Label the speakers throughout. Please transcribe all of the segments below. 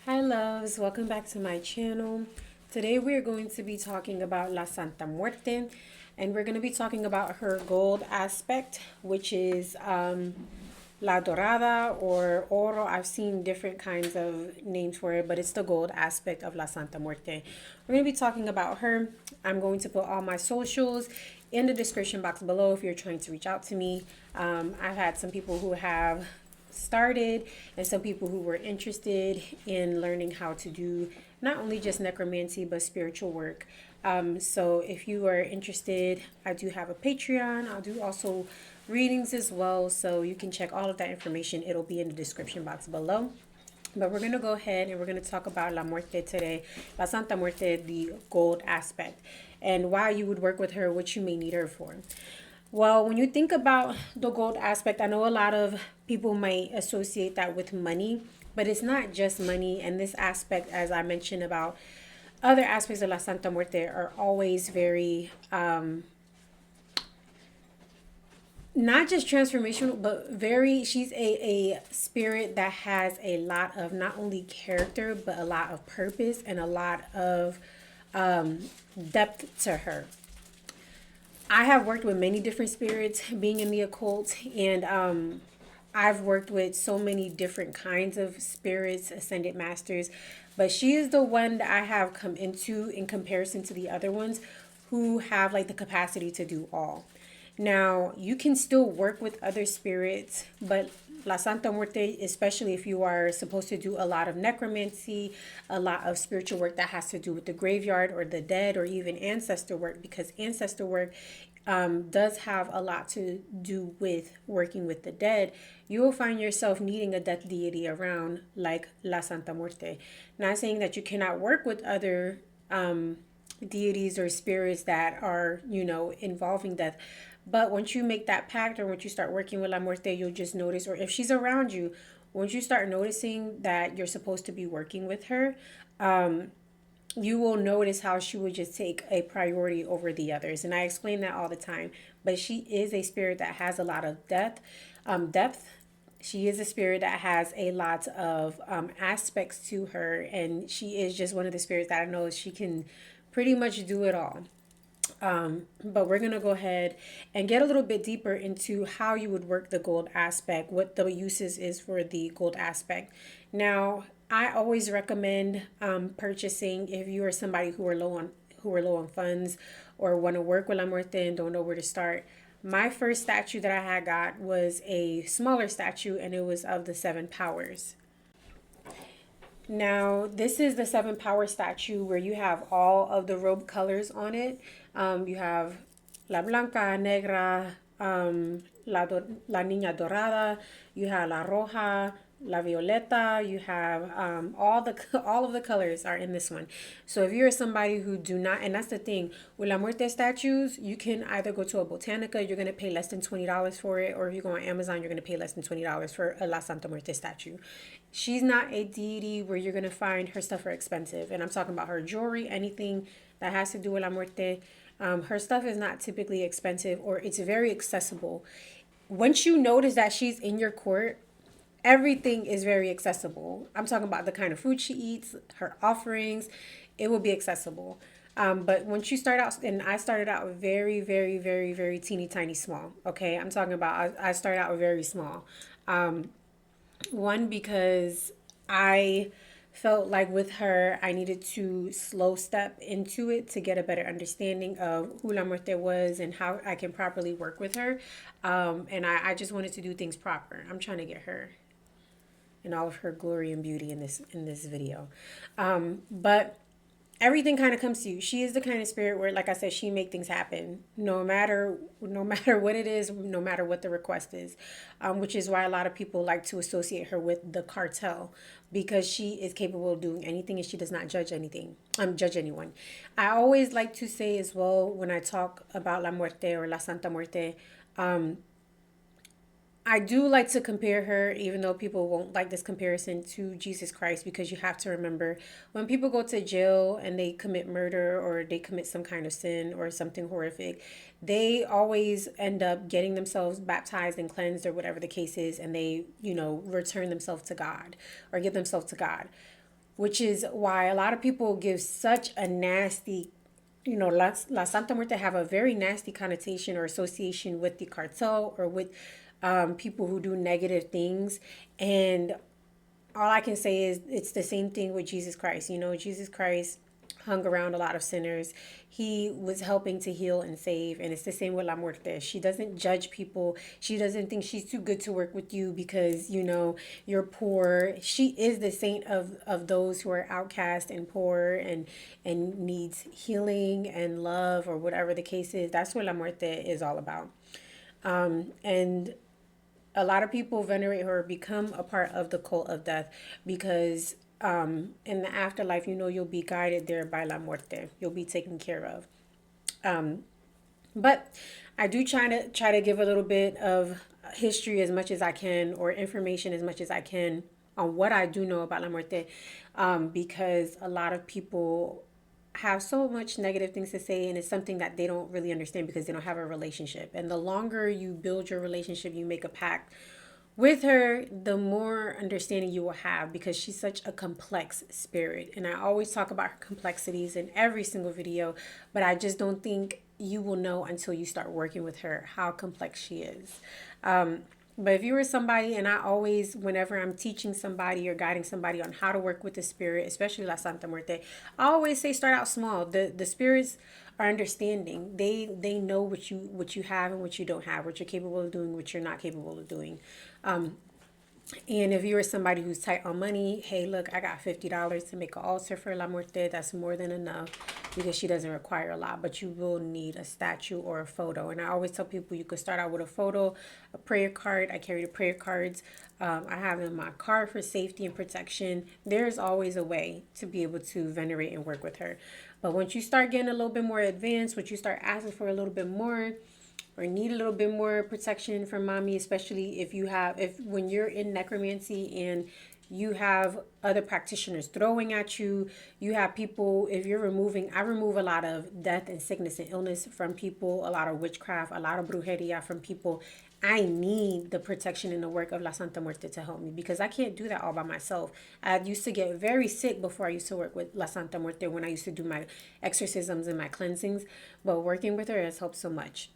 Speaker 1: Hi loves, welcome back to my channel. Today we're going to be talking about La Santa Muerte, and we're going to be talking about her gold aspect, which is La Dorada or Oro. I've seen different kinds of names for it, but it's the gold aspect of La Santa Muerte. We're going to be talking about her. I'm going to put all my socials in the description box below if you're trying to reach out to me. I've had some people who have started and some people who were interested in learning how to do not only just necromancy but spiritual work. So if you are interested, I do have a Patreon. I'll do also readings as well, so you can check all of that information. It'll be in the description box below. But we're going to go ahead and we're going to talk about La Muerte today. La Santa Muerte, the gold aspect, and why you would work with her, what you may need her for. Well, when you think about the gold aspect, I know a lot of people might associate that with money, but it's not just money. And this aspect, as I mentioned about other aspects of La Santa Muerte, are always very not just transformational, but very, she's a spirit that has a lot of not only character, but a lot of purpose and a lot of depth to her. I have worked with many different spirits being in the occult, and I've worked with so many different kinds of spirits, ascended masters, but she is the one that I have come into in comparison to the other ones who have like the capacity to do all. Now, you can still work with other spirits, but La Santa Muerte, especially if you are supposed to do a lot of necromancy, a lot of spiritual work that has to do with the graveyard or the dead, or even ancestor work, because ancestor work does have a lot to do with working with the dead, you will find yourself needing a death deity around like La Santa Muerte. Not saying that you cannot work with other deities or spirits that are, involving death. But once you make that pact or once you start working with La Muerte, you'll just notice, or if she's around you, once you start noticing that you're supposed to be working with her, you will notice how she would just take a priority over the others. And I explain that all the time. But she is a spirit that has a lot of depth. She is a spirit that has a lot of aspects to her. And she is just one of the spirits that I know she can pretty much do it all. But we're going to go ahead and get a little bit deeper into how you would work the gold aspect, what the uses is for the gold aspect. Now, I always recommend purchasing if you are somebody who are low on funds or want to work with La Muerte and don't know where to start. My first statue that I had got was a smaller statue, and it was of the seven powers. Now, this is the seven power statue where you have all of the robe colors on it. You have La Blanca, Negra, La Niña Dorada, you have La Roja, La Violeta, you have all of the colors are in this one. So if you're somebody who do not, and that's the thing, with La Muerte statues, you can either go to a Botanica, you're going to pay less than $20 for it, or if you go on Amazon, you're going to pay less than $20 for a La Santa Muerte statue. She's not a deity where you're going to find her stuff are expensive. And I'm talking about her jewelry, anything that has to do with La Muerte. Her stuff is not typically expensive, or it's very accessible. Once you notice that she's in your court, everything is very accessible. I'm talking about the kind of food she eats, her offerings, it will be accessible. But once you start out, and I started out very, very, very, very teeny tiny small. Okay, I'm talking about I started out very small. One, because I felt like with her, I needed to slow step into it to get a better understanding of who La Muerte was and how I can properly work with her. And I just wanted to do things proper. I'm trying to get her in all of her glory and beauty in this video. But everything kind of comes to you. She is the kind of spirit where, like I said, she make things happen, no matter what it is, no matter what the request is, which is why a lot of people like to associate her with the cartel, because she is capable of doing anything and she does not judge anyone. I always like to say as well when I talk about La Muerte or La Santa Muerte. I do like to compare her, even though people won't like this comparison, to Jesus Christ, because you have to remember when people go to jail and they commit murder or they commit some kind of sin or something horrific, they always end up getting themselves baptized and cleansed or whatever the case is, and they, return themselves to God or give themselves to God. which is why a lot of people give such a nasty, La Santa Muerte have a very nasty connotation or association with the cartel or with people who do negative things. And all I can say is it's the same thing with Jesus Christ. Jesus Christ hung around a lot of sinners. He was helping to heal and save. And it's the same with La Muerte. She doesn't judge people. She doesn't think she's too good to work with you because, you're poor. She is the saint of those who are outcast and poor and needs healing and love or whatever the case is. That's what La Muerte is all about. And a lot of people venerate her, become a part of the cult of death because in the afterlife, you'll be guided there by La Muerte. You'll be taken care of. But I do try to give a little bit of history as much as I can, or information as much as I can on what I do know about La Muerte, because a lot of people have so much negative things to say, and it's something that they don't really understand because they don't have a relationship. And the longer you build your relationship, you make a pact with her, the more understanding you will have, because she's such a complex spirit. And I always talk about her complexities in every single video, but I just don't think you will know until you start working with her how complex she is. But if you were somebody, and I always, whenever I'm teaching somebody or guiding somebody on how to work with the spirit, especially La Santa Muerte, I always say start out small. The spirits are understanding. They know what you have and what you don't have, what you're capable of doing, what you're not capable of doing. And if you're somebody who's tight on money, hey, look, I got $50 to make an altar for La Muerte. That's more than enough because she doesn't require a lot, but you will need a statue or a photo. And I always tell people you could start out with a photo, a prayer card. I carry the prayer cards. I have them in my car for safety and protection. There's always a way to be able to venerate and work with her. But once you start getting a little bit more advanced, once you start asking for a little bit more, or need a little bit more protection from mommy, especially if when you're in necromancy and you have other practitioners throwing at you, you have people, if you're I remove a lot of death and sickness and illness from people, a lot of witchcraft, a lot of brujeria from people. I need the protection and the work of La Santa Muerte to help me because I can't do that all by myself. I used to get very sick before I used to work with La Santa Muerte when I used to do my exorcisms and my cleansings, but working with her has helped so much.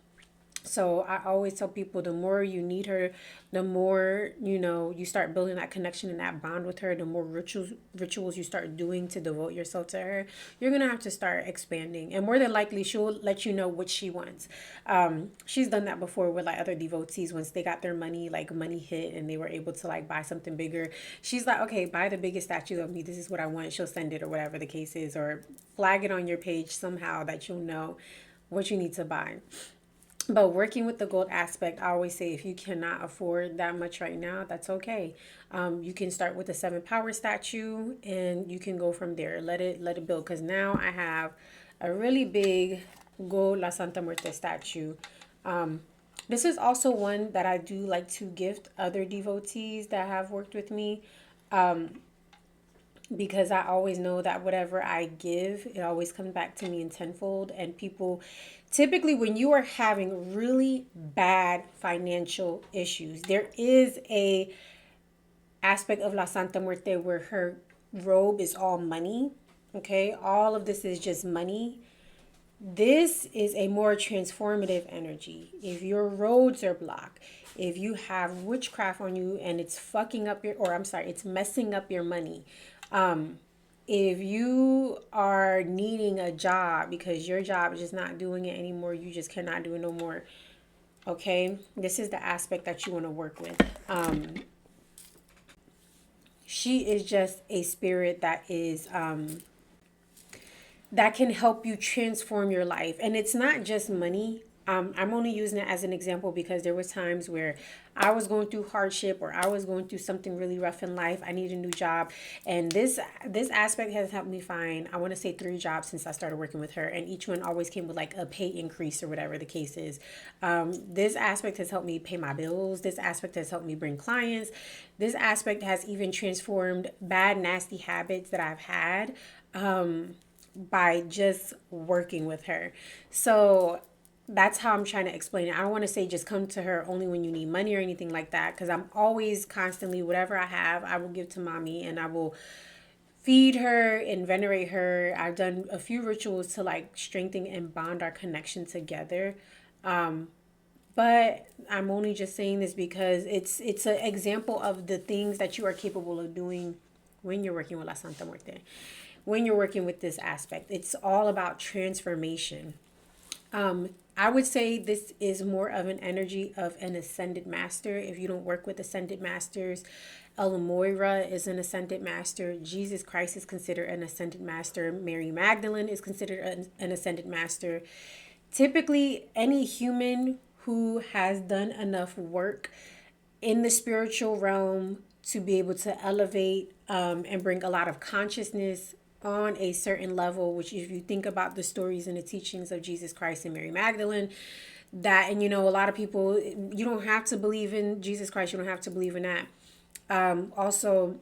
Speaker 1: So I always tell people the more you need her, the more, you start building that connection and that bond with her, the more rituals you start doing to devote yourself to her, you're going to have to start expanding. And more than likely, she'll let you know what she wants. She's done that before with like other devotees once they got their money, like money hit and they were able to like buy something bigger. She's like, okay, buy the biggest statue of me. This is what I want. She'll send it or whatever the case is, or flag it on your page somehow that you'll know what you need to buy. But working with the gold aspect, I always say if you cannot afford that much right now, that's okay. You can start with the 7 power statue and you can go from there. Let it build. Because now I have a really big gold La Santa Muerte statue. This is also one that I do like to gift other devotees that have worked with me. Because I always know that whatever I give, it always comes back to me in tenfold. And people, typically, when you are having really bad financial issues, there is a aspect of La Santa Muerte where her robe is all money. Okay, all of this is just money. This is a more transformative energy. If your roads are blocked, if you have witchcraft on you and it's fucking up it's messing up your money. If you are needing a job because your job is just not doing it anymore, you just cannot do it no more. Okay, this is the aspect that you want to work with. She is just a spirit that can help you transform your life. And it's not just money. I'm only using it as an example because there was times where I was going through hardship or I was going through something really rough in life. I need a new job. And this aspect has helped me find, I want to say 3 jobs since I started working with her. And each one always came with like a pay increase or whatever the case is. This aspect has helped me pay my bills. This aspect has helped me bring clients. This aspect has even transformed bad, nasty habits that I've had. By just working with her. So that's how I'm trying to explain it. I don't want to say just come to her only when you need money or anything like that, because I'm always constantly, whatever I have, I will give to mommy, and I will feed her and venerate her. I've done a few rituals to like strengthen and bond our connection together. But I'm only just saying this because it's an example of the things that you are capable of doing when you're working with La Santa Muerte. When you're working with this aspect, it's all about transformation. I would say this is more of an energy of an ascended master. If you don't work with ascended masters, El Moira is an ascended master. Jesus Christ is considered an ascended master. Mary Magdalene is considered an ascended master. Typically, any human who has done enough work in the spiritual realm to be able to elevate and bring a lot of consciousness on a certain level, which if you think about the stories and the teachings of Jesus Christ and Mary Magdalene, that, and you know, a lot of people, you don't have to believe in Jesus Christ, you don't have to believe in that. Also,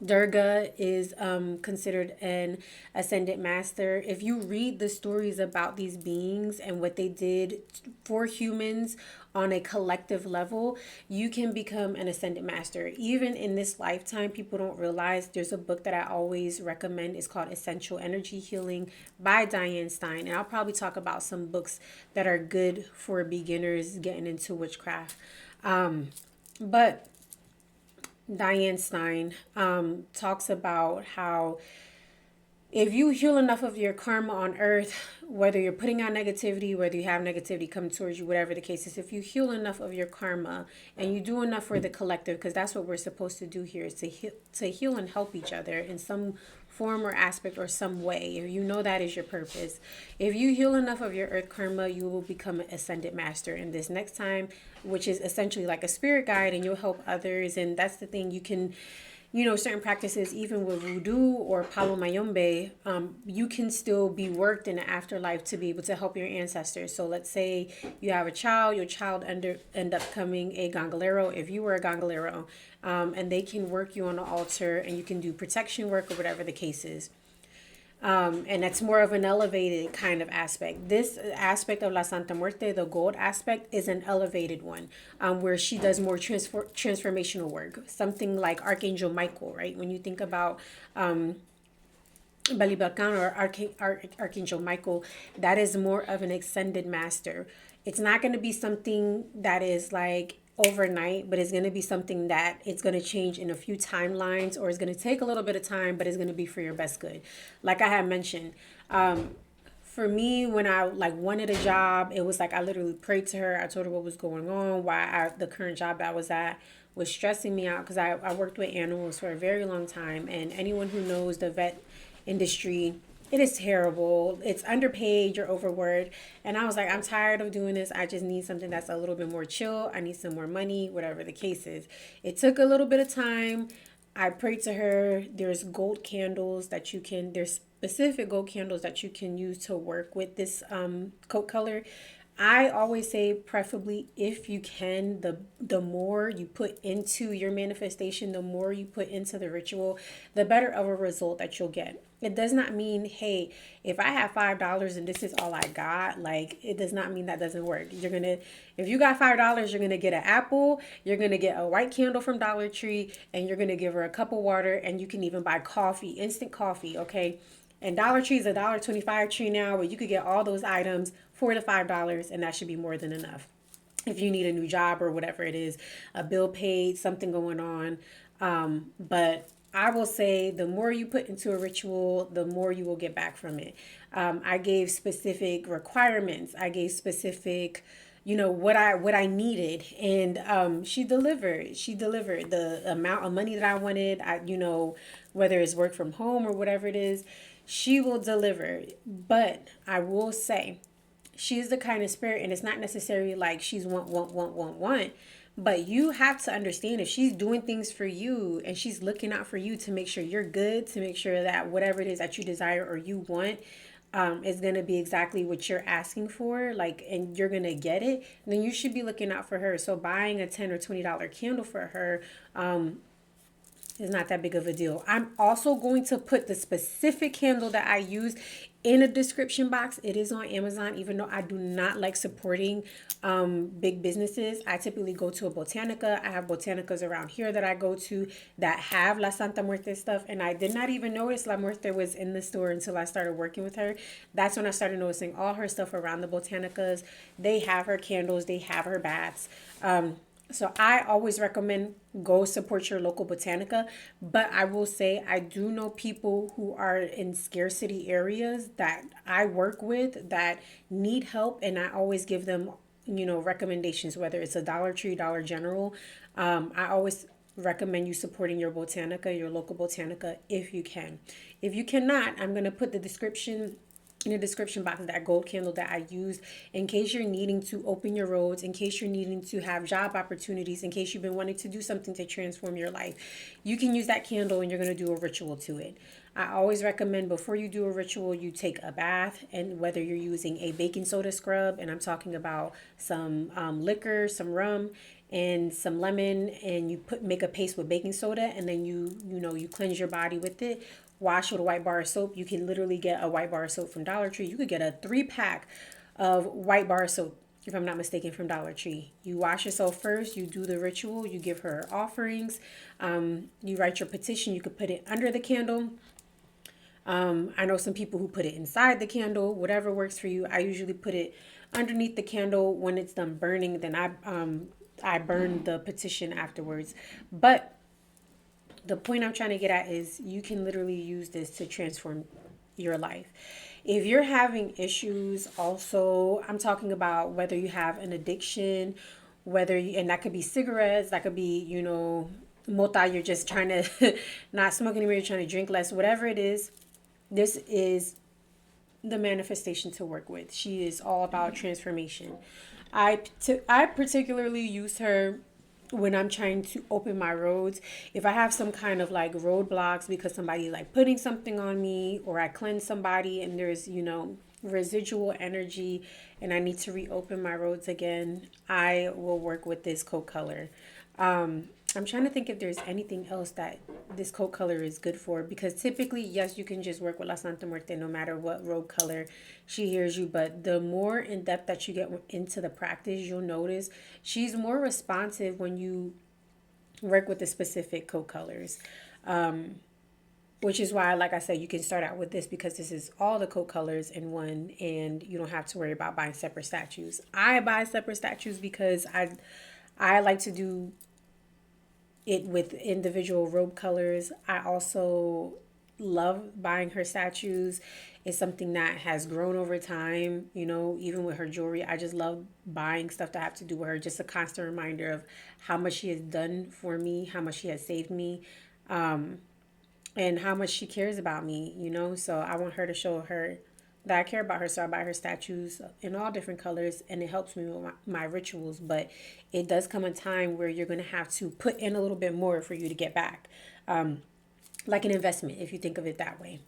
Speaker 1: Durga is considered an ascended master. If you read the stories about these beings and what they did for humans on a collective level, you can become an ascended master. Even in this lifetime, people don't realize there's a book that I always recommend. It's called Essential Energy Healing by Diane Stein. And I'll probably talk about some books that are good for beginners getting into witchcraft. But Diane Stein talks about how if you heal enough of your karma on earth, whether you're putting out negativity, whether you have negativity coming towards you, whatever the case is, if you heal enough of your karma and you do enough for the collective, because that's what we're supposed to do here, is to heal and help each other in some form or aspect or some way. If you know that is your purpose, if you heal enough of your earth karma, you will become an ascended master in this next time, which is essentially like a spirit guide, and you'll help others. And that's the thing, you can, you know, certain practices, even with voodoo or palo mayombe, you can still be worked in the afterlife to be able to help your ancestors. So let's say you have a child, your child end up becoming a gangolero, if you were a gangolero, and they can work you on the altar and you can do protection work or whatever the case is. And that's more of an elevated kind of aspect. This aspect of La Santa Muerte, the gold aspect, is an elevated one, where she does more transformational work. Something like Archangel Michael, right? When you think about Balibalkan or Archangel Michael, that is more of an ascended master. It's not going to be something that is like overnight, but it's going to be something that it's going to change in a few timelines, or it's going to take a little bit of time, but it's going to be for your best good. Like I had mentioned, for me, when I like wanted a job, it was like I literally prayed to her. I told her what was going on, the current job I was at was stressing me out, because I worked with animals for a very long time, and anyone who knows the vet industry, it is terrible. It's underpaid, you're overworked. And I was like, I'm tired of doing this. I just need something that's a little bit more chill. I need some more money, whatever the case is. It took a little bit of time. I prayed to her. There's gold candles that you can, there's specific gold candles that you can use to work with this coat color. I always say, preferably, if you can, the more you put into your manifestation, the more you put into the ritual, the better of a result that you'll get. It does not mean, hey, if I have $5 and this is all I got, like, it does not mean that doesn't work. If you got $5, you're gonna get an apple, you're gonna get a white candle from Dollar Tree, and you're gonna give her a cup of water, and you can even buy coffee, instant coffee, okay? And Dollar Tree is $1.25 tree now, where you could get all those items for the $5, and that should be more than enough. If you need a new job or whatever it is, a bill paid, something going on. But I will say, the more you put into a ritual, the more you will get back from it. I gave specific requirements. I gave specific, you know, what I needed, and she delivered. She delivered the amount of money that I wanted. Whether it's work from home or whatever it is, she will deliver. But I will say, she's the kind of spirit, and it's not necessarily like she's want, but you have to understand, if she's doing things for you and she's looking out for you to make sure you're good, to make sure that whatever it is that you desire or you want is going to be exactly what you're asking for, like, and you're going to get it, then you should be looking out for her. So buying a $10 or $20 candle for her, It's not that big of a deal. I'm also going to put the specific candle that I use in a description box. It is on Amazon, even though I do not like supporting big businesses. I typically go to a Botanica. I have Botanicas around here that I go to that have La Santa Muerte stuff. And I did not even notice La Muerte was in the store until I started working with her. That's when I started noticing all her stuff around the Botanicas. They have her candles, they have her baths. So I always recommend go support your local Botanica. But I will say I do know people who are in scarcity areas that I work with that need help, and I always give them, recommendations, whether it's a Dollar Tree, Dollar General. I always recommend you supporting your Botanica, your local Botanica, if you can. If you cannot, I'm going to put the description in the description box that gold candle that I use in case you're needing to open your roads, in case you're needing to have job opportunities, in case you've been wanting to do something to transform your life. You can use that candle and you're going to do a ritual to it. I always recommend before you do a ritual, you take a bath, and whether you're using a baking soda scrub, and I'm talking about some liquor, some rum, and some lemon, and you make a paste with baking soda, and then you cleanse your body with it. Wash with a white bar of soap. You can literally get a white bar of soap from Dollar Tree. You could get a 3-pack of white bar soap, if I'm not mistaken, from Dollar Tree. You wash yourself first, you do the ritual, you give her offerings, you write your petition, you could put it under the candle. I know some people who put it inside the candle, whatever works for you. I usually put it underneath the candle. When it's done burning, then I burn the petition afterwards. But the point I'm trying to get at is you can literally use this to transform your life. If you're having issues, also, I'm talking about whether you have an addiction, and that could be cigarettes, that could be, mota, you're just trying to not smoke anymore, you're trying to drink less, whatever it is, this is the manifestation to work with. She is all about transformation. I particularly use her when I'm trying to open my roads. If I have some kind of like roadblocks because somebody like putting something on me, or I cleanse somebody and there's, residual energy and I need to reopen my roads again, I will work with this coat color. I'm trying to think if there's anything else that this coat color is good for, because typically, yes, you can just work with La Santa Muerte no matter what robe color she hears you. But the more in depth that you get into the practice, you'll notice she's more responsive when you work with the specific coat colors. Which is why, like I said, you can start out with this because this is all the coat colors in one, and you don't have to worry about buying separate statues. I buy separate statues because I like to do it with individual robe colors. I also love buying her statues. It's something that has grown over time, even with her jewelry. I just love buying stuff that have to do with her. Just a constant reminder of how much she has done for me, how much she has saved me, and how much she cares about me. So I want her to show her that I care about her. So I buy her statues in all different colors, and it helps me with my rituals. But it does come a time where you're going to have to put in a little bit more for you to get back. Like an investment, if you think of it that way.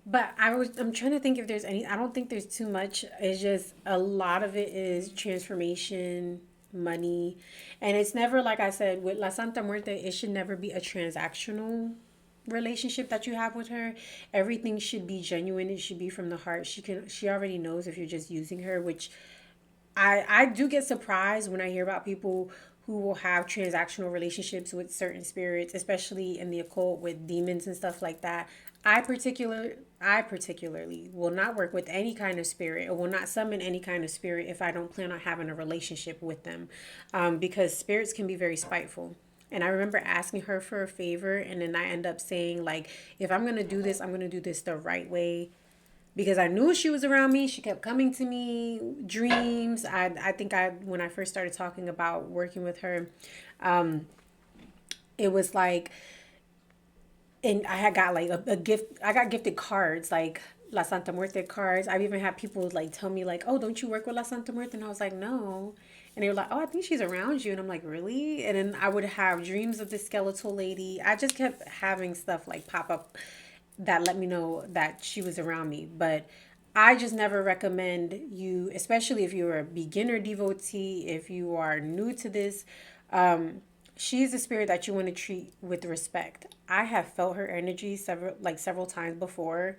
Speaker 1: But I'm trying to think if there's any. I don't think there's too much. It's just a lot of it is transformation, money, and it's never, like I said, with La Santa Muerte. It should never be a transactional relationship that you have with her. Everything should be genuine. It should be from the heart. She already knows if you're just using her, which I do get surprised when I hear about people who will have transactional relationships with certain spirits, especially in the occult with demons and stuff like that. I particularly will not work with any kind of spirit, or will not summon any kind of spirit if I don't plan on having a relationship with them, because spirits can be very spiteful. And I remember asking her for a favor, and then I end up saying, like, if I'm gonna do this, I'm gonna do this the right way, because I knew she was around me. She kept coming to me, dreams. I think when I first started talking about working with her, it was like, and I had got like a gift. I got gifted cards, like La Santa Muerte cards. I've even had people like tell me like, "Oh, don't you work with La Santa Muerte?" And I was like, "No." And they were like, "Oh, I think she's around you." And I'm like, "Really?" And then I would have dreams of this skeletal lady. I just kept having stuff like pop up that let me know that she was around me. But I just never recommend you, especially if you're a beginner devotee, if you are new to this, she's a spirit that you want to treat with respect. I have felt her energy several times before,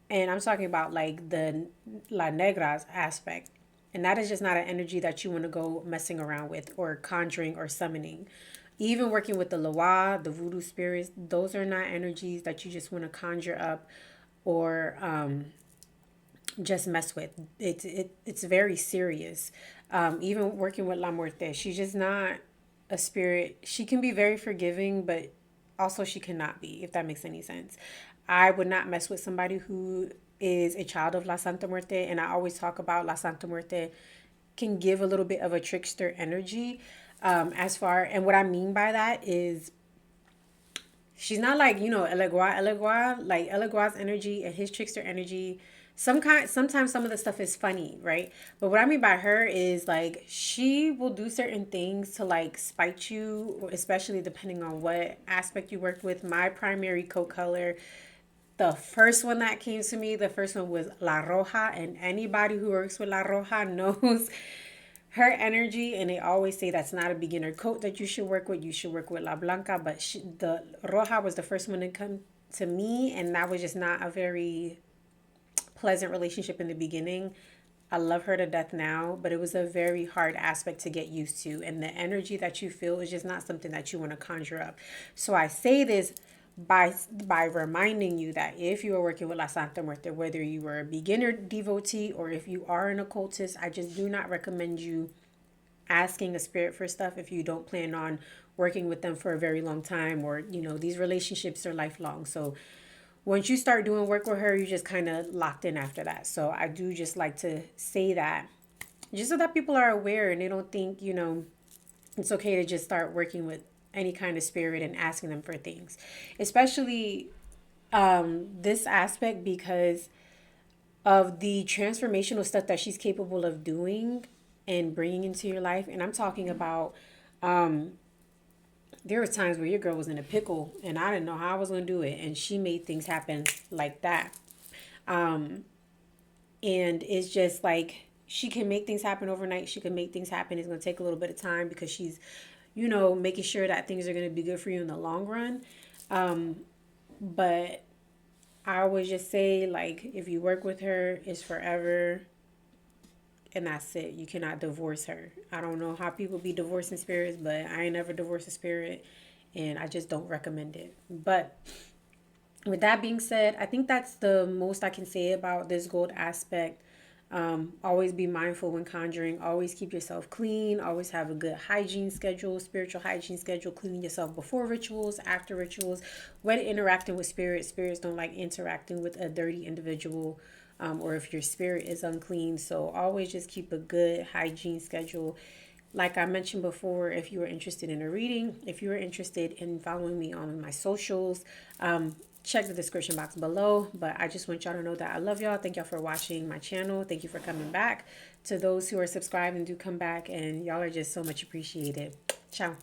Speaker 1: and I'm talking about like the La Negras aspect. And that is just not an energy that you want to go messing around with or conjuring or summoning. Even working with the Loa, the voodoo spirits, those are not energies that you just want to conjure up or just mess with. It's very serious. Even working with La Muerte, she's just not a spirit. She can be very forgiving, but also she cannot be, if that makes any sense. I would not mess with somebody who is a child of La Santa Muerte, and I always talk about La Santa Muerte can give a little bit of a trickster energy. As far and what I mean by that is she's not like, Elegua, like Elegua's energy and his trickster energy. Sometimes some of the stuff is funny, right? But what I mean by her is like she will do certain things to like spite you, especially depending on what aspect you work with. My primary coat color, the first one that came to me, the first one was La Roja, and anybody who works with La Roja knows her energy. And they always say that's not a beginner coat that you should work with. You should work with La Blanca, but the Roja was the first one to come to me, and that was just not a very pleasant relationship in the beginning. I love her to death now, but it was a very hard aspect to get used to. And the energy that you feel is just not something that you want to conjure up. So I say this by reminding you that if you are working with La Santa Muerte, whether you are a beginner devotee or if you are an occultist, I just do not recommend you asking a spirit for stuff if you don't plan on working with them for a very long time, or these relationships are lifelong. So once you start doing work with her, you just kind of locked in after that. So I do just like to say that just so that people are aware and they don't think, it's okay to just start working with any kind of spirit and asking them for things, especially this aspect because of the transformational stuff that she's capable of doing and bringing into your life. And I'm talking about there were times where your girl was in a pickle and I didn't know how I was going to do it. And she made things happen like that. And it's just like she can make things happen overnight. She can make things happen. It's going to take a little bit of time because she's, making sure that things are going to be good for you in the long run. But I always just say, like, if you work with her, it's forever. And that's it. You cannot divorce her. I don't know how people be divorcing spirits, but I ain't never divorced a spirit. And I just don't recommend it. But with that being said, I think that's the most I can say about this gold aspect. Always be mindful when conjuring. Always keep yourself clean. Always have a good hygiene schedule, spiritual hygiene schedule. Cleaning yourself before rituals, after rituals. When interacting with spirits, spirits don't like interacting with a dirty individual, or if your spirit is unclean. So always just keep a good hygiene schedule. Like I mentioned before, if you are interested in a reading, if you are interested in following me on my socials, check the description box below. But I just want y'all to know that I love y'all. Thank y'all for watching my channel. Thank you for coming back. To those who are subscribed and do come back, and y'all are just so much appreciated. Ciao.